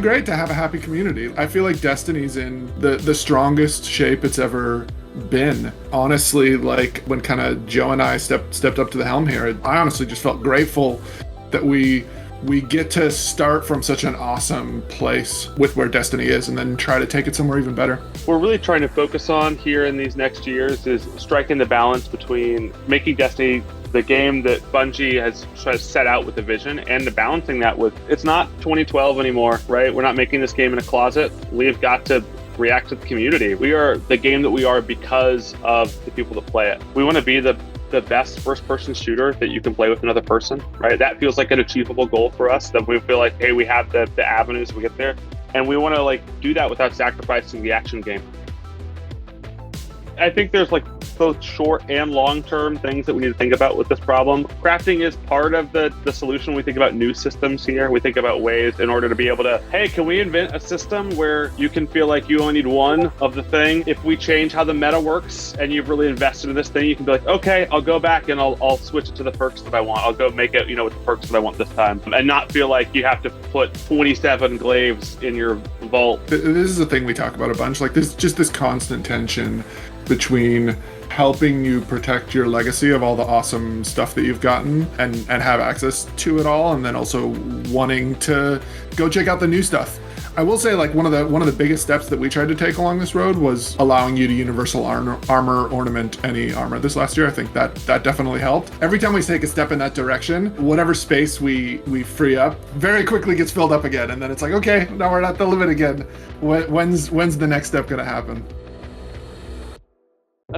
great to have a happy community. I feel like Destiny's in the strongest shape it's ever been. Honestly, like when kind of Joe and I stepped up to the helm here, I honestly just felt grateful that we get to start from such an awesome place with where Destiny is and then try to take it somewhere even better. We're really trying to focus on here in these next years is striking the balance between making Destiny the game that Bungie has set out with the vision and the balancing that with, it's not 2012 anymore, right? We're not making this game in a closet. We've got to react to the community. We are the game that we are because of the people that play it. We want to be the best first-person shooter that you can play with another person, right? That feels like an achievable goal for us, that we feel like, hey, we have the avenues to get there, and we want to like do that without sacrificing the action game. I think there's like both short and long-term things that we need to think about with this problem. Crafting is part of the solution. We think about new systems here. We think about ways in order to be able to, hey, can we invent a system where you can feel like you only need one of the thing? If we change how the meta works and you've really invested in this thing, you can be like, okay, I'll go back and I'll switch it to the perks that I want. I'll go make it, with the perks that I want this time, and not feel like you have to put 27 glaives in your vault. This is a thing we talk about a bunch. Like there's just this constant tension between helping you protect your legacy of all the awesome stuff that you've gotten and have access to it all, and then also wanting to go check out the new stuff. I will say, like, one of the biggest steps that we tried to take along this road was allowing you to universal armor ornament any armor this last year. I think that definitely helped. Every time we take a step in that direction, whatever space we free up very quickly gets filled up again, and then it's like, okay, now we're at the limit again. When's the next step gonna happen?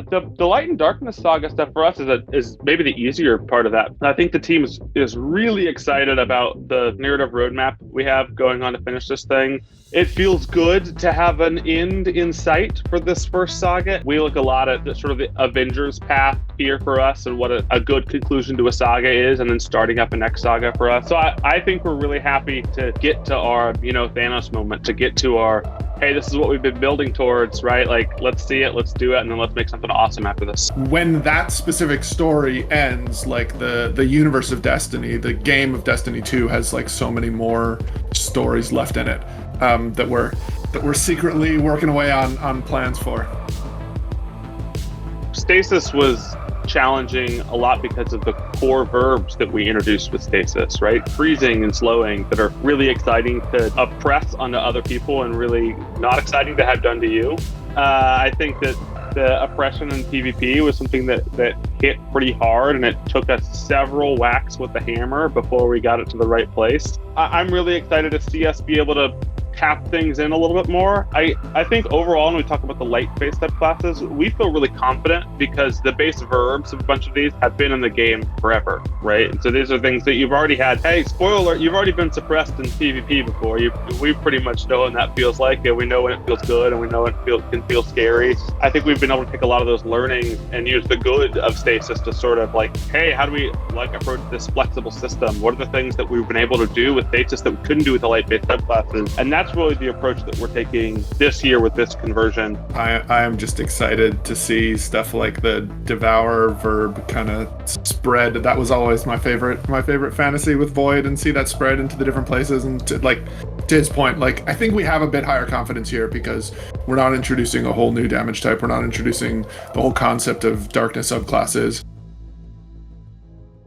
The Light and Darkness Saga stuff for us is maybe the easier part of that. I think the team is really excited about the narrative roadmap we have going on to finish this thing. It feels good to have an end in sight for this first saga. We look a lot at the sort of the Avengers path here for us and what a good conclusion to a saga is, and then starting up a next saga for us. So I think we're really happy to get to our, Thanos moment, to get to our, hey, this is what we've been building towards, right? Like, let's see it, let's do it, and then let's make something awesome after this. When that specific story ends, like the universe of Destiny, the game of Destiny 2 has like so many more stories left in it that we're secretly working away on plans for. Stasis was challenging a lot because of the core verbs that we introduced with stasis, right? Freezing and slowing, that are really exciting to oppress onto other people and really not exciting to have done to you. I think that the oppression in PvP was something that hit pretty hard, and it took us several whacks with the hammer before we got it to the right place. I'm really excited to see us be able to tap things in a little bit more. I think overall, when we talk about the light-based subclasses, we feel really confident because the base verbs of a bunch of these have been in the game forever, right? And so these are things that you've already had. Hey, spoiler alert, you've already been suppressed in PvP before. We pretty much know what that feels like, and we know when it feels good, and we know when it can feel scary. I think we've been able to take a lot of those learnings and use the good of stasis to sort of like, hey, how do we approach this flexible system? What are the things that we've been able to do with stasis that we couldn't do with the light-based subclasses? And that's really the approach that we're taking this year with this conversion. I am just excited to see stuff like the devour verb kind of spread. That was always my favorite fantasy with Void, and see that spread into the different places. And to his point, like, I think we have a bit higher confidence here because we're not introducing a whole new damage type. We're not introducing the whole concept of darkness subclasses.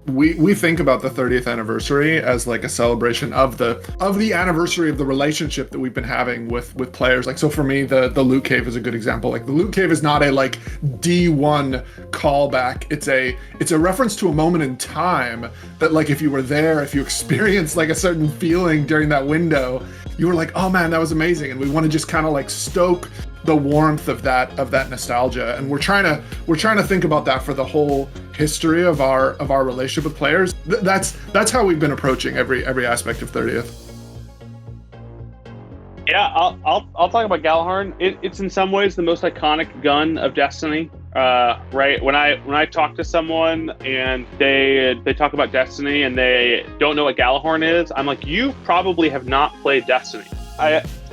We think about the 30th anniversary as like a celebration of the anniversary of the relationship that we've been having with players. Like, so for me, the Loot Cave is a good example. Like, the Loot Cave is not a like D1 callback. It's a reference to a moment in time that, like, if you were there, if you experienced like a certain feeling during that window, you were like, oh man, that was amazing. And we want to just kind of like stoke the warmth of that nostalgia, and we're trying to think about that for the whole history of our relationship with players. That's how we've been approaching every aspect of 30th. Yeah, I'll talk about Galahorn. It's in some ways the most iconic gun of Destiny. Right, when I talk to someone and they talk about Destiny and they don't know what Galahorn is, I'm like, you probably have not played Destiny.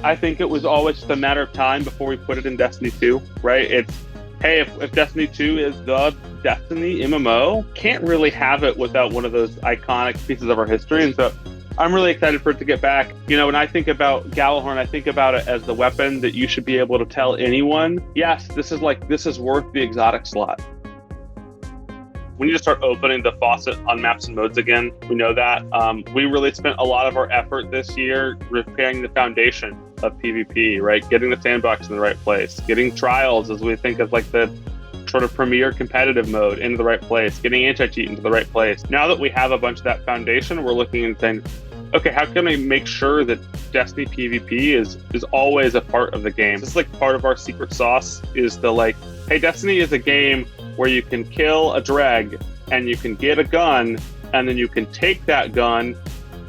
I think it was always just a matter of time before we put it in Destiny 2, right? It's, hey, if Destiny 2 is the Destiny MMO, can't really have it without one of those iconic pieces of our history. And so I'm really excited for it to get back. You know, when I think about Gallahorn, I think about it as the weapon that you should be able to tell anyone, yes, this is worth the exotic slot. We need to start opening the faucet on maps and modes again. We know that. We really spent a lot of our effort this year repairing the foundation of PvP, right? Getting the sandbox in the right place, getting trials as we think of like the sort of premier competitive mode into the right place, getting anti-cheat into the right place. Now that we have a bunch of that foundation, we're looking and saying, okay, how can we make sure that Destiny PvP is always a part of the game? This is like part of our secret sauce is the like, hey, Destiny is a game where you can kill a dreg and you can get a gun and then you can take that gun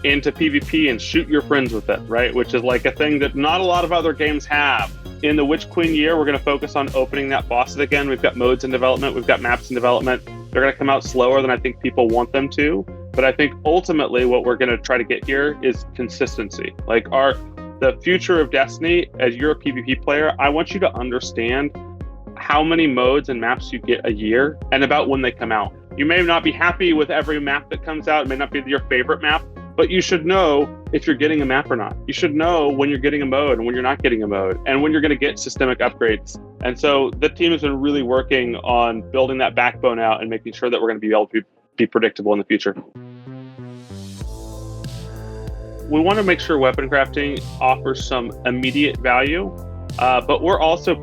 into PvP and shoot your friends with it, right? Which is like a thing that not a lot of other games have. In the Witch Queen year, we're going to focus on opening that faucet again. We've got modes in development. We've got maps in development. They're going to come out slower than I think people want them to. But I think ultimately what we're going to try to get here is consistency. Like the future of Destiny, as you're a PvP player, I want you to understand how many modes and maps you get a year and about when they come out. You may not be happy with every map that comes out. It may not be your favorite map, but you should know if you're getting a map or not. You should know when you're getting a mode and when you're not getting a mode and when you're going to get systemic upgrades. And so the team has been really working on building that backbone out and making sure that we're going to be able to be predictable in the future. We want to make sure weapon crafting offers some immediate value, but we're also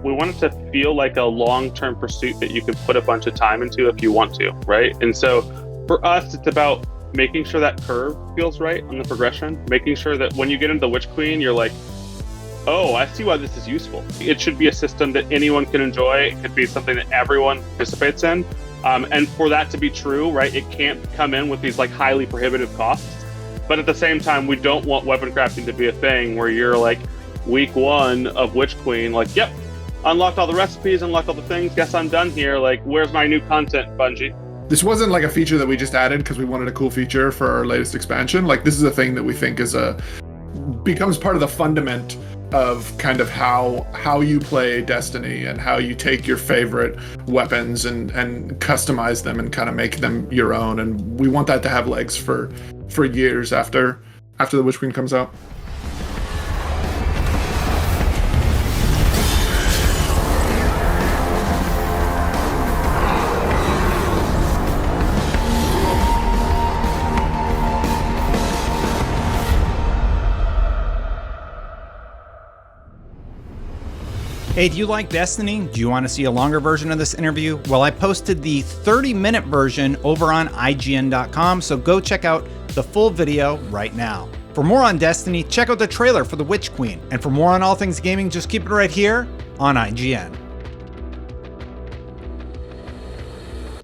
we want it to feel like a long-term pursuit that you can put a bunch of time into if you want to, right? And so for us, it's about making sure that curve feels right on the progression, making sure that when you get into the Witch Queen, you're like, oh, I see why this is useful. It should be a system that anyone can enjoy. It could be something that everyone participates in. And for that to be true, right, it can't come in with these like highly prohibitive costs. But at the same time, we don't want weapon crafting to be a thing where you're like, week one of Witch Queen, like, yep, unlocked all the recipes, unlocked all the things, guess I'm done here. Like, where's my new content, Bungie? This wasn't like a feature that we just added because we wanted a cool feature for our latest expansion. Like, this is a thing that we think becomes part of the fundament of kind of how you play Destiny and how you take your favorite weapons and customize them and kind of make them your own. And we want that to have legs for years after the Witch Queen comes out. Hey, do you like Destiny? Do you want to see a longer version of this interview? Well, I posted the 30-minute version over on IGN.com, so go check out the full video right now. For more on Destiny, check out the trailer for the Witch Queen. And for more on all things gaming, just keep it right here on IGN.